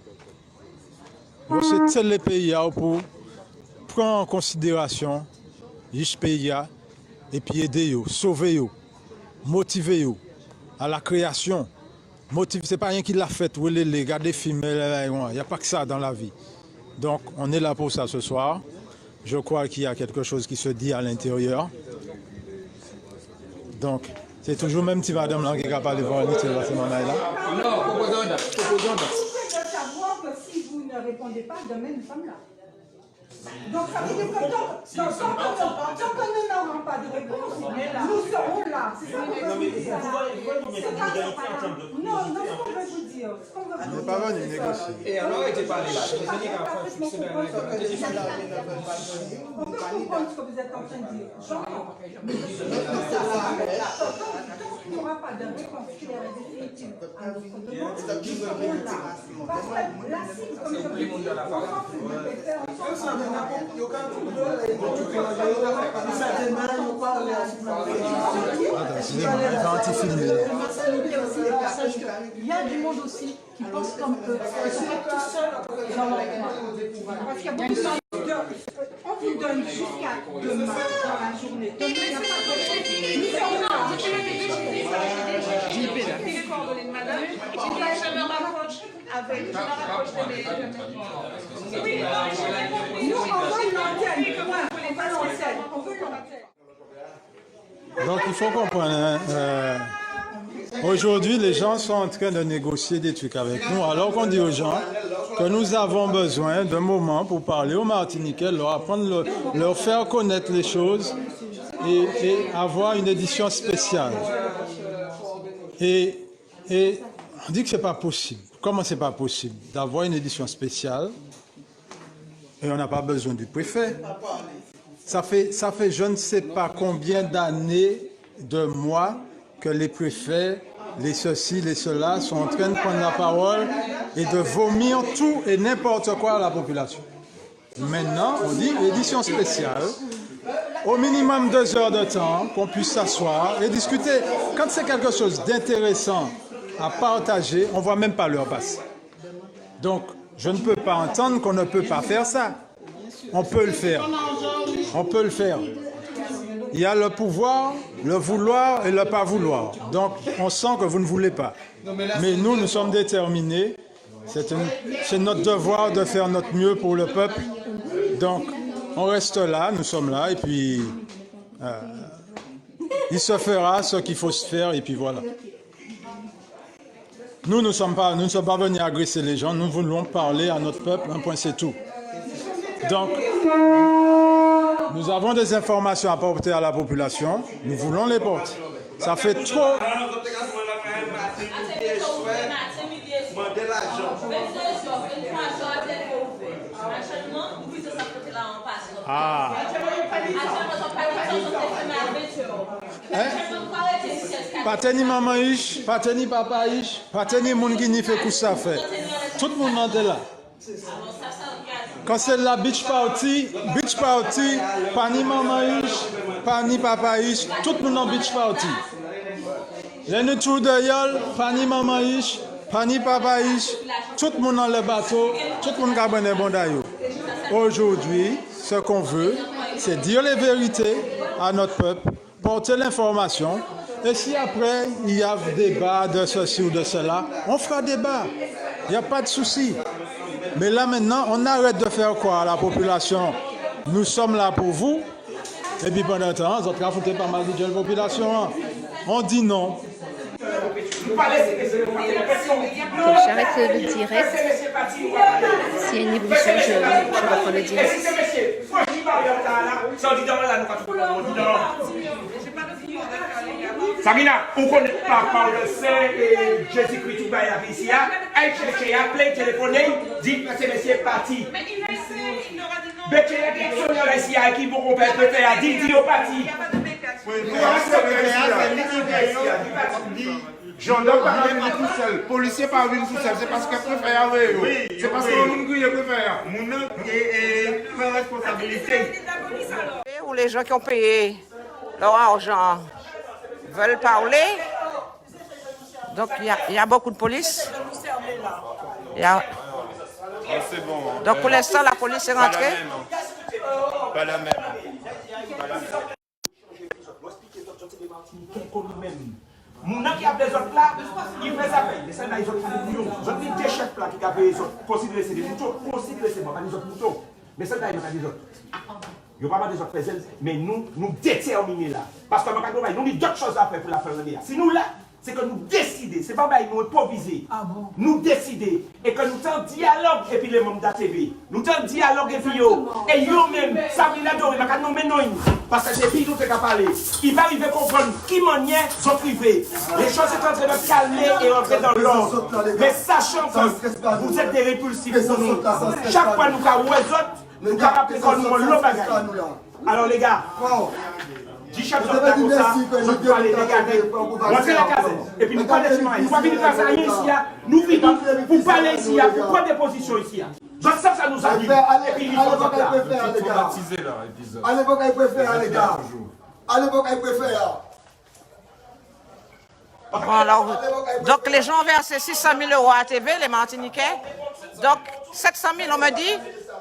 c'est TelePIA pour prendre en considération les pays et puis aider eux, sauver eux, motiver eux à la création. C'est pas rien qui l'a fait, les gars des films, il n'y a pas que ça dans la vie. Donc on est là pour ça ce soir. Je crois qu'il y a quelque chose qui se dit à l'intérieur. Donc c'est toujours même petit madame là qui est capable de voir l'unité là. Non, proposons. Je veux savoir que si vous ne répondez pas, demain nous sommes là. Donc ça veut dire que tant que nous n'aurons pas de réponse, nous serons là. C'est ça qu'on veut vous dire. Non, ce qu'on veut vous dire. On n'est pas venu négocier. Et alors, il était pas là. On peut comprendre ce que vous êtes en train de dire. J'entends. Il n'y aura pas de réponse claire et définitive à notre demande. Nous serons là. Parce que la cible, comme je vous dis, on s'en fout de faire ensemble. Il y a du monde aussi qui pense comme eux. Ils sont pas tout seuls dans leur coin. Parce qu'il y a beaucoup de gens. On vous donne jusqu'à demain dans la journée. Demain, il n'y a pas de... Nous sommes là. J'ai pris les coordonnées de madame. Je me rapproche avec. Je me rapproche de mes. Oui, nous, on veut l'antenne. On va l'antenne. On veut l'antenne. Donc il faut comprendre. Aujourd'hui, les gens sont en train de négocier des trucs avec nous, alors qu'on dit aux gens que nous avons besoin d'un moment pour parler aux Martiniquais, leur apprendre, leur faire connaître les choses et avoir une édition spéciale. Et on dit que c'est pas possible. Comment c'est pas possible d'avoir une édition spéciale et on n'a pas besoin du préfet? Ça fait je ne sais pas combien d'années, de mois, que les préfets, les ceci, les cela, sont en train de prendre la parole et de vomir tout et n'importe quoi à la population. Maintenant, on dit édition spéciale, au minimum 2 heures de temps, qu'on puisse s'asseoir et discuter. Quand c'est quelque chose d'intéressant à partager, on ne voit même pas l'heure passer. Donc, je ne peux pas entendre qu'on ne peut pas faire ça. On peut le faire. On peut le faire. Il y a le pouvoir, le vouloir et le pas vouloir. Donc, on sent que vous ne voulez pas. Mais nous sommes déterminés C'est notre devoir de faire notre mieux pour le peuple. Donc, on reste là, nous sommes là, et puis il se fera ce qu'il faut se faire, et puis voilà. Nous ne sommes pas venus agresser les gens, nous voulons parler à notre peuple, un point c'est tout. Donc, nous avons des informations à porter à la population, nous voulons les porter. Ça fait trop... Ah. Pateni maman ish, pateni papa ish, pateni moun qui n'y fait que ça fait. Tout le monde est là. Quand c'est la beach party, pani maman ish, pani papa ish, tout le monde en beach party. Les nous tour de yol, pani maman ish, pani papa ish, tout le monde dans le bateau, tout le monde a bon bon d'ailleurs. Aujourd'hui, ce qu'on veut, c'est dire les vérités à notre peuple, porter l'information. Et si après, il y a débat de ceci ou de cela, on fera débat. Il n'y a pas de souci. Mais là maintenant, on arrête de faire quoi à la population? Nous sommes là pour vous. Et puis pendant le temps, vous avez affronté pas mal de la population. On dit non. J'arrête le direct. S'il y a une évolution, je reprends le direct. Samina, on connaît pas par le Saint et Jésus-Christ tout va y ici. Elle cherche à appeler, téléphoner, dit que c'est monsieur parti. Mais il a essayé, il aura dit non. Mais il y a des actionnaires ici qui vont faire dit au parti. Il n'y a pas de Jean doit pas venir tout seul. Policier pas venir tout seul. C'est parce qu'il préfère avec eux. C'est parce que nous préfère. Mon et la responsabilité. Ou les gens qui ont payé leur argent veulent parler. Donc il y a beaucoup de police. C'est bon. Donc pour l'instant la police est rentrée. Pas la même. Mon qui a des autres là, il fait ça. Mais ça, les autres ont des chefs là qui ont considéré ces moutons. Considéré ces moutons, pas des autres moutons. Mais ça, il y a des autres. Il n'y a pas des autres présents, mais nous déterminons là. Parce que nous avons d'autres choses à faire pour la faire venir. Si nous là, c'est que nous décidons, c'est pas nous improviser. Nous décider et que nous sommes en dialogue et puis les membres de la TV. Nous sommes en dialogue et puis et eux-mêmes, ça vient d'adore, nous menons. Parce que depuis nous sommes parler, il va arriver à comprendre qui manière sont privés. Les choses sont en train de calmer et entrer dans l'ordre. Mais sachant que vous êtes des répulsifs pour nous. Chaque fois nous avons les autres, nous avons appelé comme nous l'eau bagaille. Alors les gars, 10 chefs sont là comme ça, nous devons aller regarder, rentrer la caserne. Et puis nous parlons de nous va venir faire ça ici, nous venons pour parler ici, pour prendre des positions ici. Donc ça nous arrive. Et puis il faut là. À l'époque, il préfère, les gars. À l'époque, il préfère. Bon, alors, donc les gens ont versé 600 000 € à TV, les Martiniquais. Donc 700 000, on me dit.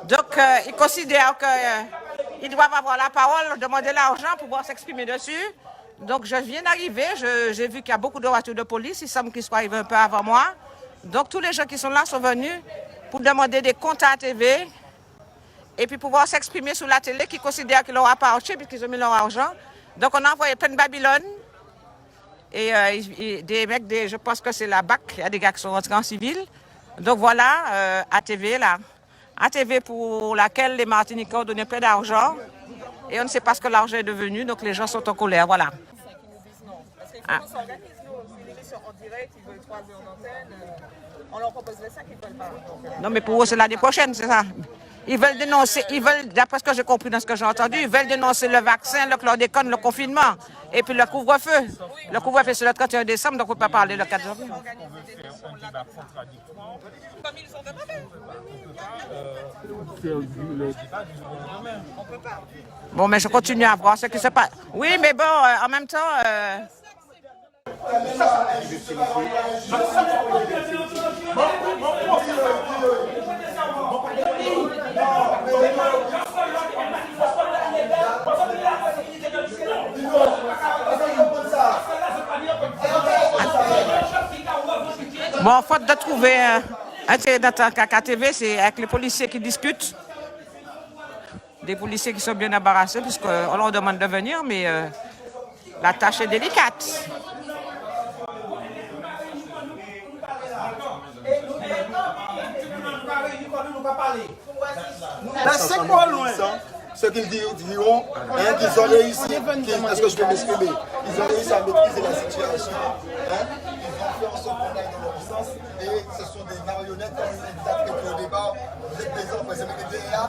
Donc ils considèrent qu'ils doivent avoir la parole, demander l'argent pour pouvoir s'exprimer dessus. Donc je viens d'arriver, j'ai vu qu'il y a beaucoup de voitures de police, il semble qu'ils soient arrivés un peu avant moi. Donc tous les gens qui sont là sont venus pour demander des comptes à TV et puis pouvoir s'exprimer sur la télé, qui considèrent qu'ils leur appartient puisqu'ils ont mis leur argent. Donc on a envoyé plein de Babylone et des mecs, je pense que c'est la BAC, il y a des gars qui sont rentrés en civil. Donc voilà, ATV là. ATV pour laquelle les Martiniquais ont donné plein d'argent et on ne sait pas ce que l'argent est devenu, donc les gens sont en colère, voilà. Ah. Non mais pour eux c'est l'année prochaine, c'est ça. Ils veulent dénoncer, d'après ce que j'ai compris dans ce que j'ai entendu, ils veulent dénoncer le vaccin, le chlordécone, le confinement et puis le couvre-feu. Le couvre-feu c'est le 31 décembre, donc on ne peut pas parler le 4 janvier. Bon, mais je continue à voir ce qui se passe. Oui, mais bon, en même temps... Bon, faute de trouver Intérêt d'attaquer KKTV, c'est avec les policiers qui discutent. Des policiers qui sont bien embarrassés puisqu'on leur demande de venir, mais la tâche est délicate. Là, c'est quoi loin ce qu'ils diront, qu'ils ont réussi, est-ce que je peux m'exprimer? Ils ont réussi à maîtriser la situation, ils ont fait en sorte qu'on aille dans leur sens, et ce sont des marionnettes, comme une date qui au départ, vous êtes des enfants, ils ont des là,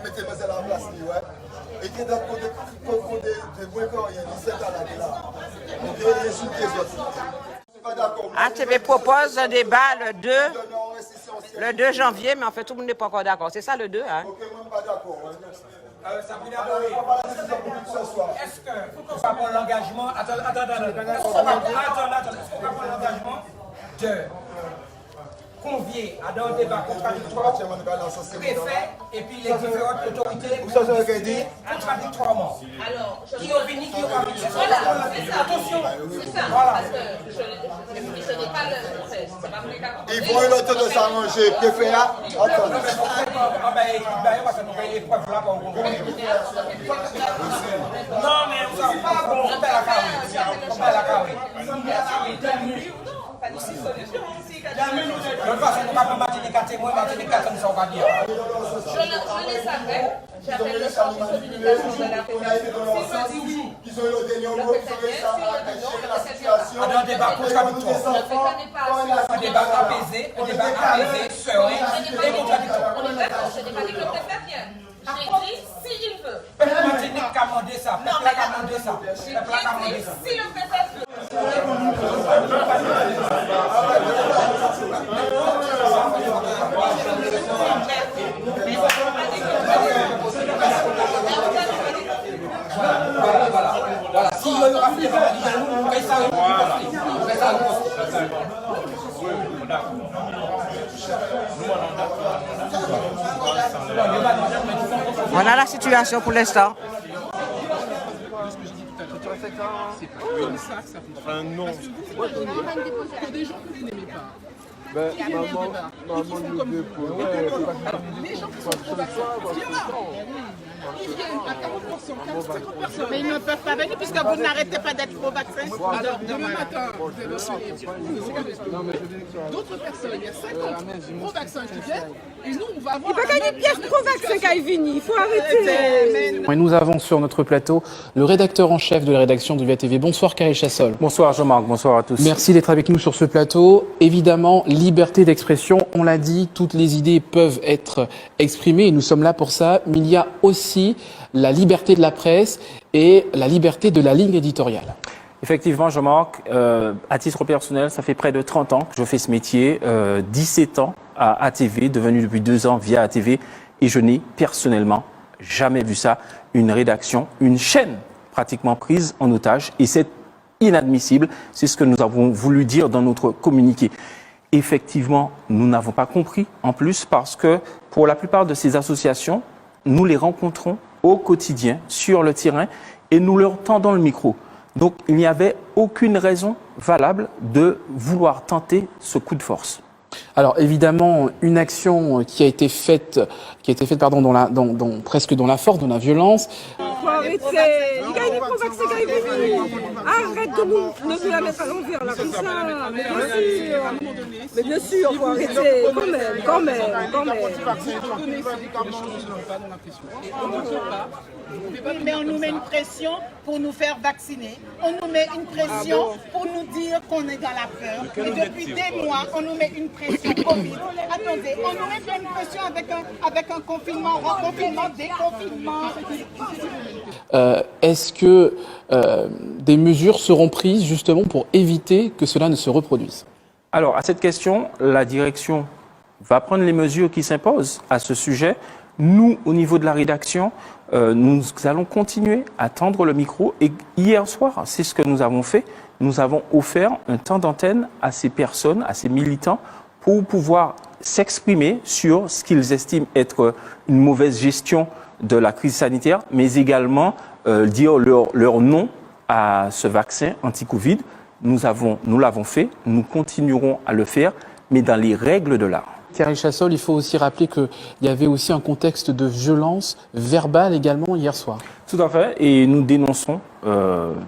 mettez-moi à la place, et qui est d'un côté de Bouécor, il y a 17 ans là, donc il y a des insultés les autres. ATV propose un débat le 2 janvier, mais en fait tout le monde n'est pas encore d'accord. C'est ça le 2, hein? Ok, moi pas d'accord. Est-ce que faut qu'on va prendre l'engagement? Attends. Est-ce qu'on va prendre l'engagement de convier à un débat contradictoire préfet et puis les différentes autorités contradictoirement. Alors, qui ont fini, qui ont pas fini. Voilà, c'est ça. Attention. C'est ça. Voilà. Parce que ce n'est pas le fait. C'est pas vrai. Ils vont le temps de s'arranger, préfet là. Attends. Non, mais on s'en pas bon, on fait la carré. De toute façon, on ne va pas mettre les 4 témoins, les 4 ne sont pas bien. Je les savais. J'appelle le chargé de communication de la fédération. Ils ont eu le dernier mot, ils ont réussi à gérer la situation. Un débat contradictoire. Un débat apaisé, serein et contradictoire. On est d'accord, je n'ai pas dit que le préfet vient. J'ai dit s'il veut. Peuple Martinique a demandé ça. Peuple a demandé ça. J'ai dit si le préfet veut. Voilà. S'il y aura plus de on fait ça. Voilà la situation pour l'instant. Enfin, non. Pour des gens que vous n'aimez pas. Ben, Il y a un débat. Et qui font comme vous. Alors, les gens qui sont pro-vaccins, ils viennent à 40%, 50%. Mais ils ne peuvent pas venir puisque vous n'arrêtez pas d'être pro-vaccin. Alors, demain matin, vous allez signer d'autres personnes, il y a 50 pro-vaccins qui viennent, et nous, on va avoir... Il n'y a pas qu'à pièce pro-vaccin qui est venu, il faut arrêter. Et nous avons sur notre plateau le rédacteur en chef de la rédaction de VATV. Bonsoir Carré Chassol. Bonsoir Jean-Marc, bonsoir à tous. Merci d'être avec nous sur ce plateau. Évidemment, liberté d'expression, on l'a dit, toutes les idées peuvent être exprimées et nous sommes là pour ça. Mais il y a aussi la liberté de la presse et la liberté de la ligne éditoriale. Effectivement, Jean-Marc, à titre personnel, ça fait près de 30 ans que je fais ce métier, 17 ans à ATV, devenu depuis 2 ans via ATV, et je n'ai personnellement jamais vu ça, une rédaction, une chaîne pratiquement prise en otage, et c'est inadmissible, c'est ce que nous avons voulu dire dans notre communiqué. Effectivement, nous n'avons pas compris, en plus, parce que pour la plupart de ces associations, nous les rencontrons au quotidien, sur le terrain, et nous leur tendons le micro. Donc, il n'y avait aucune raison valable de vouloir tenter ce coup de force. Alors évidemment, une action qui a été faite, presque dans la force, dans la violence. Faut arrêter. Il y a des pro-vaccins qui arrivent. Arrête de nous la mettre à l'envers là, comme ça. Mais bien sûr, faut arrêter. Quand même. Mais on nous met une pression pour nous faire vacciner. On nous met une pression pour nous dire qu'on est dans la peur. Et depuis des mois, on nous met une pression Covid. Attendez, on nous met une pression avec un confinement, reconfinement, déconfinement. Est-ce que des mesures seront prises justement pour éviter que cela ne se reproduise? Alors, à cette question, la direction va prendre les mesures qui s'imposent à ce sujet. Nous, au niveau de la rédaction, nous allons continuer à tendre le micro. Et hier soir, c'est ce que nous avons fait. Nous avons offert un temps d'antenne à ces personnes, à ces militants, pour pouvoir s'exprimer sur ce qu'ils estiment être une mauvaise gestion de la crise sanitaire, mais également dire leur non à ce vaccin anti-Covid. Nous l'avons fait, nous continuerons à le faire. mais dans les règles de l'art. Thierry Chassol, il faut aussi rappeler qu'il y avait aussi un contexte de violence verbale également hier soir. Tout à fait, et nous dénonçons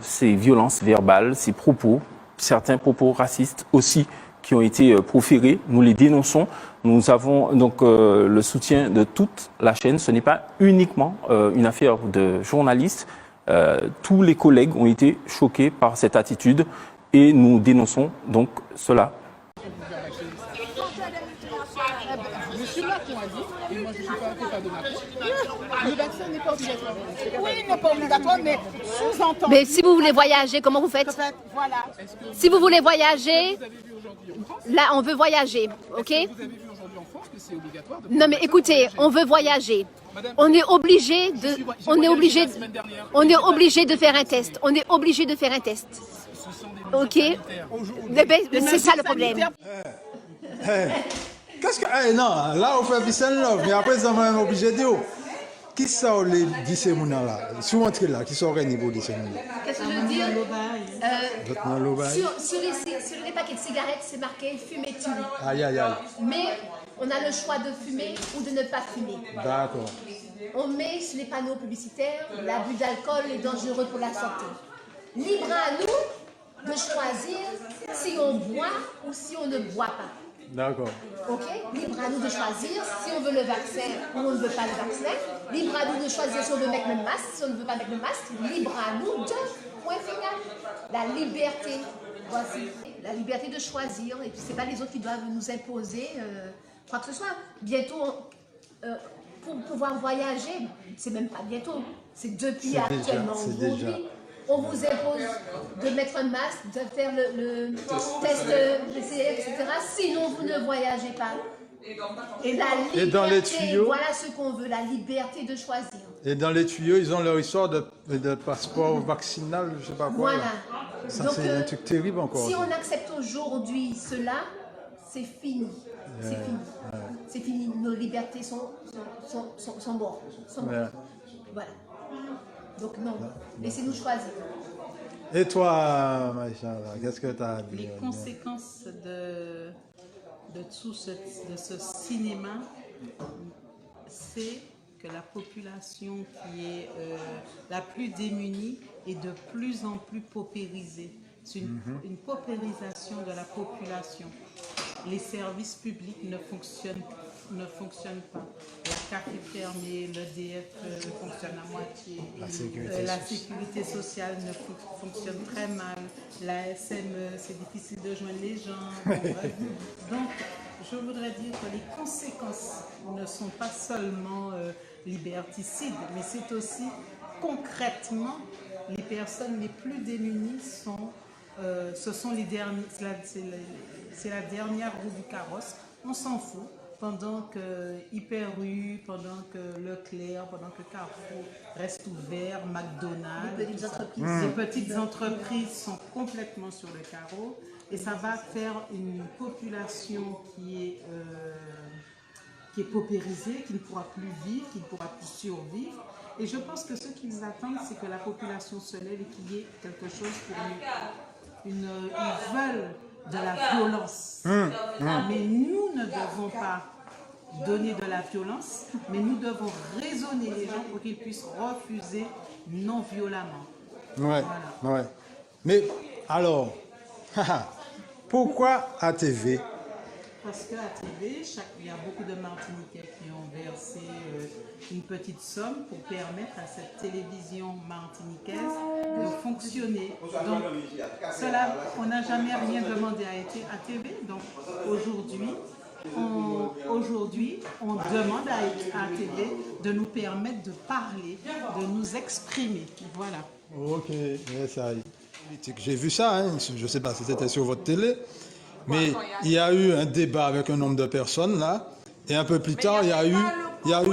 ces violences verbales, ces propos, certains propos racistes aussi qui ont été proférés. Nous les dénonçons. Nous avons donc le soutien de toute la chaîne. Ce n'est pas uniquement une affaire de journalistes. Tous les collègues ont été choqués par cette attitude et nous dénonçons donc cela. Je suis là qui m'a dit, et moi je ne suis pas capable de m'appeler. Le vaccin n'est pas obligatoire. Oui, il n'est pas obligatoire, mais sous-entendu. Mais si vous voulez voyager, comment vous faites? Voilà. Si vous voulez voyager, là on veut voyager, ok? Vous avez vu aujourd'hui en France que c'est obligatoire de... Non mais écoutez, on veut voyager. On est obligé de faire un test. On est obligé de faire un test. Ok? C'est ça le problème. Qu'est-ce que... non, là on fait peace and love, mais après ça m'a obligé de dire, qui ça les dit ces mouna-là? Si vous entrez là, qui sont au niveau de ces mouna? Qu'est-ce que je veux dire? Sur les paquets de cigarettes, c'est marqué fumer tue. Aïe, aïe, aïe. Mais on a le choix de fumer ou de ne pas fumer. D'accord. On met sur les panneaux publicitaires, l'abus d'alcool est dangereux pour la santé. Libre à nous de choisir si on boit ou si on ne boit pas. D'accord. Ok? Libre à nous de choisir si on veut le vaccin ou on ne veut pas le vaccin. Libre à nous de choisir si on veut mettre le masque, si on ne veut pas mettre le masque. Libre à nous de... Point final. La liberté. Voici. La liberté de choisir. Et puis, ce n'est pas les autres qui doivent nous imposer quoi que ce soit. Bientôt, pour pouvoir voyager, c'est même pas bientôt. C'est depuis actuellement aujourd'hui. On vous impose de mettre un masque, de faire le test PCR, etc. Sinon, vous ne voyagez pas. Et la liberté, et dans les tuyaux, voilà ce qu'on veut, la liberté de choisir. Et dans les tuyaux, ils ont leur histoire de passeport vaccinal, je ne sais pas quoi. Voilà. Ça, c'est un truc terrible encore. Si on accepte aujourd'hui cela, c'est fini. C'est fini. C'est fini. Nos libertés sont mortes. Voilà. Donc non, laissez-nous choisir. Et toi, Maïcha, qu'est-ce que tu as à dire? Les conséquences de ce cinéma, c'est que la population qui est la plus démunie est de plus en plus paupérisée. C'est une paupérisation de la population. Les services publics ne fonctionnent pas. La carte est fermée, l'EDF fonctionne à moitié. La sécurité sociale ne fonctionne très mal. La SM, c'est difficile de joindre les gens. Donc, je voudrais dire que les conséquences ne sont pas seulement liberticides, mais c'est aussi concrètement les personnes les plus démunies ce sont les derniers, c'est la dernière roue du carrosse. On s'en fout. Pendant que Hyper U, pendant que Leclerc, pendant que Carrefour reste ouvert, McDonald's, les petites entreprises sont complètement sur le carreau et ça va faire une population qui est paupérisée, qui ne pourra plus vivre, qui ne pourra plus survivre. Et je pense que ce qu'ils attendent, c'est que la population se lève et qu'il y ait quelque chose pour nous. Ils veulent de la violence. Mais nous ne devons pas donner de la violence, mais nous devons raisonner les gens pour qu'ils puissent refuser non violemment. Ouais, voilà. Ouais. Mais alors, pourquoi ATV? Parce qu'à TV, il y a beaucoup de Martiniquais qui ont versé une petite somme pour permettre à cette télévision martiniquaise de fonctionner. Donc, cela, on n'a jamais rien demandé à TV. Donc, aujourd'hui, on demande à TV de nous permettre de parler, de nous exprimer. Voilà. Ok, ça, j'ai vu ça, hein. Je ne sais pas si c'était sur votre télé. Mais il y a eu un débat avec un nombre de personnes là, et un peu plus tard, il y a eu... Ah,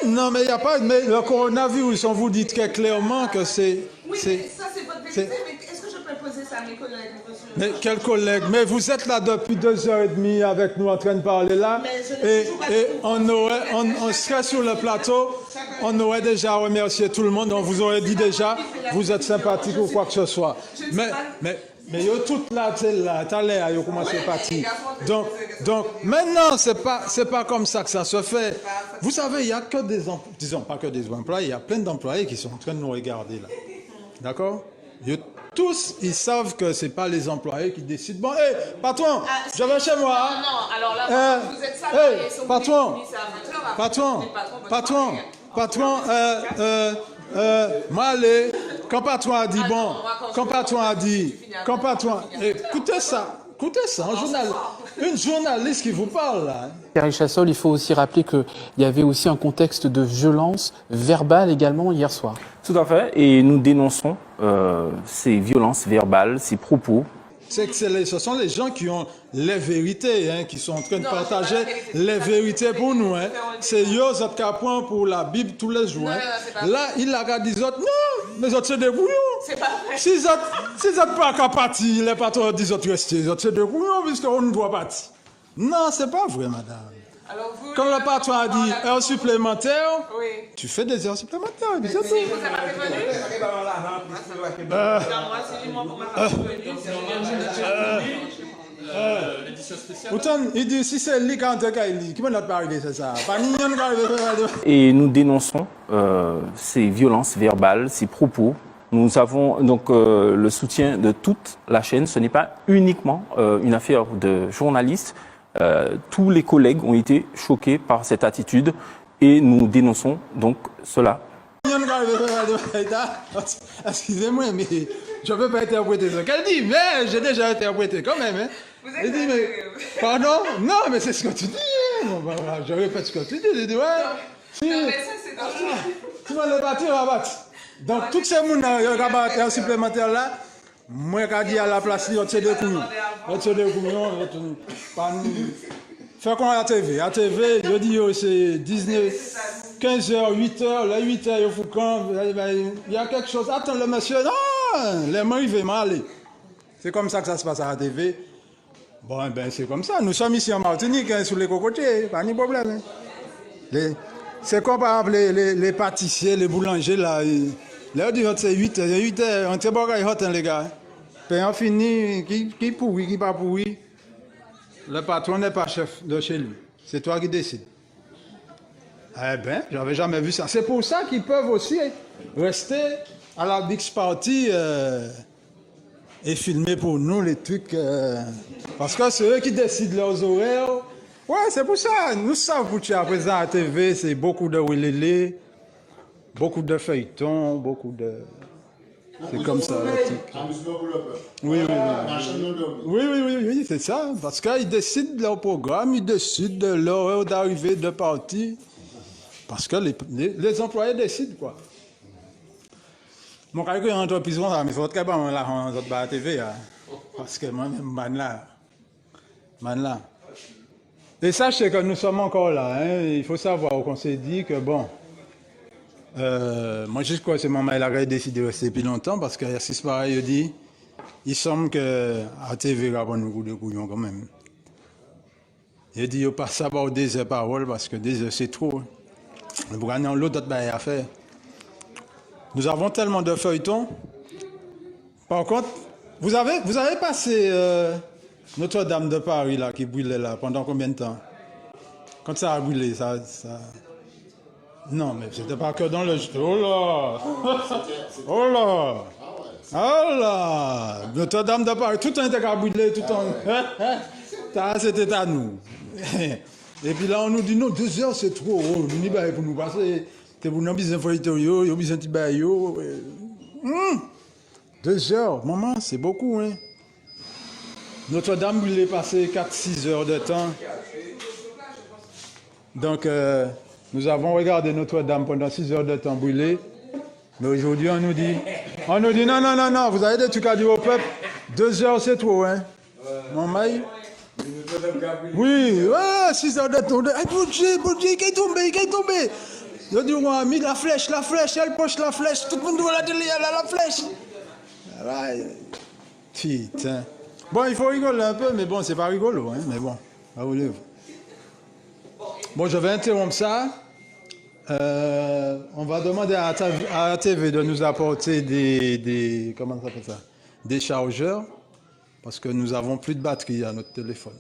non, mais il n'y a pas... Mais le coronavirus, on vous dit très clairement que c'est... Oui, mais ça c'est votre vérité, mais est-ce que je peux poser ça à mes collègues? Mais quels collègues? Mais vous êtes là depuis 2h30 avec nous en train de parler là, et on serait sur le plateau, on aurait déjà remercié tout le monde, on vous aurait dit déjà, vous êtes sympathique ou quoi que ce soit. Mais Mais yo tout là, tu sais, là, tout à l'heure, yo commencé à partir. Donc, maintenant, c'est pas comme ça que ça se fait. Vous savez, il y a que des employés, disons pas que des employés, il y a plein d'employés qui sont en train de nous regarder là. D'accord? Tous, ils savent que c'est pas les employés qui décident. Bon, hé, patron, je vais chez moi. Hein? Non, alors là, vous êtes salarié. Patron, moi, allez, quand patron a dit, bon, quand patron a dit, écoutez ça, une journaliste qui vous parle là. Thierry Chassol, il faut aussi rappeler qu'il y avait aussi un contexte de violence verbale également hier soir. Tout à fait, et nous dénonçons ces violences verbales, ces propos. Ce sont les gens qui ont les vérités, hein, qui sont en train de partager les vérités pour nous. Hein. C'est eux qui apprennent pour la Bible tous les jours. Hein. Là, il a regardé les autres. Non, mais les autres se débrouillent. C'est pas vrai. Si les autres pas qu'à partir, les patrons disent autres rester, les autres se débrouillent puisqu'on ne doit partir. Non, c'est pas vrai, madame. Alors vous, quand le patron a dit heures supplémentaires, oui. Tu fais des heures supplémentaires. Mais vous avez prévenu? Autant, il dit si c'est lui qui a qui m'a pas arrivé, c'est ça. Et nous dénonçons ces violences verbales, ces propos. Nous avons donc le soutien de toute la chaîne. Ce n'est pas uniquement une affaire de journalistes. Tous les collègues ont été choqués par cette attitude et nous dénonçons donc cela. Excusez-moi, mais je ne peux pas interpréter ce qu'elle dit, mais j'ai déjà interprété quand même. Hein. Elle dit, mais, pardon? Non, mais c'est ce que tu dis. Hein. Je répète ce que tu dis. Je dis, ouais. Si, non, mais ça, c'est dangereux. Tu vas le battre, on va battre. Donc, tous ces gens supplémentaires là, moi, je dis à la place, on tire des couillons. On tire des couillons, fait qu'on a à TV. À TV, je dis, c'est 19, 15h, 8h, là, 8h, il faut quand, il y a quelque chose. Attends, le monsieur, non, les mains, il veut m'aller. C'est comme ça que ça se passe à la TV. Bon, ben, c'est comme ça. Nous sommes ici en Martinique, hein, sous les cocotiers, pas de problème. Hein. C'est comme par exemple les pâtissiers, les boulangers, là. Là, on dit c'est 8h, on tient pas les gars. Puis on finit, qui pourri, qui pas pourri. Le patron n'est pas chef de chez lui. C'est toi qui décides. Eh bien, j'avais jamais vu ça. C'est pour ça qu'ils peuvent aussi rester à la Big Party et filmer pour nous les trucs. Parce que c'est eux qui décident leurs horaires. Ouais, c'est pour ça. Nous savons que à présent à la TV, c'est beaucoup de willélé, beaucoup de feuilletons, beaucoup de... C'est comme ça, oui, c'est ça. Parce qu'ils décident de leur programme, ils décident de leur heure d'arrivée de partie. Parce que les employés décident, quoi. Mon carré en entreprise, mais il faut très bon là, on va à la TV. Parce que moi-même, man là. Et sachez que nous sommes encore là. Hein. Il faut savoir qu'on s'est dit que, bon... moi, je crois que c'est maman qui a décidé de rester depuis longtemps parce que si c'est pareil, dit, il semble que la TV va prendre un coup de couillon quand même. Il dit, il ne passe pas par des heures paroles parce que des heures c'est trop. Vous gagnez l'autre à faire. Nous avons tellement de feuilletons. Par contre, vous avez passé Notre-Dame de Paris là, qui brûlait là pendant combien de temps? Quand ça a brûlé, ça... Non, mais c'était pas que dans le... Oh là! Oh là! Oh là! Notre-Dame de Paris, tout un était brûlé, tout un... C'était à nous. Et puis là, on nous dit, non, 2 heures, c'est trop. Oh, nous dit, pour nous passer, c'est pour nous besoin de feuilleton, il y a besoin de baillot. 2 heures, maman, c'est beaucoup, hein. Notre-Dame brûlait passé 4-6 heures de temps. Donc... nous avons regardé Notre-Dame pendant 6 heures de temps brûlé. Mais aujourd'hui, on nous dit, non, vous avez des trucs à dire au peuple. 2 heures, c'est trop, hein. Mon maï. Oui, ouais, 6 heures de temps. Hey, Boudji, qui est tombé. Je dis, on a mis la flèche, elle poche la flèche. Tout le monde doit la télé, elle a la flèche. Putain. Bon, il faut rigoler un peu, mais bon, c'est pas rigolo, hein. Mais bon, à vous lève. Bon, je vais interrompre ça. On va demander à la TV de nous apporter comment ça s'appelle ça? Des chargeurs. parce que nous avons plus de batterie à notre téléphone.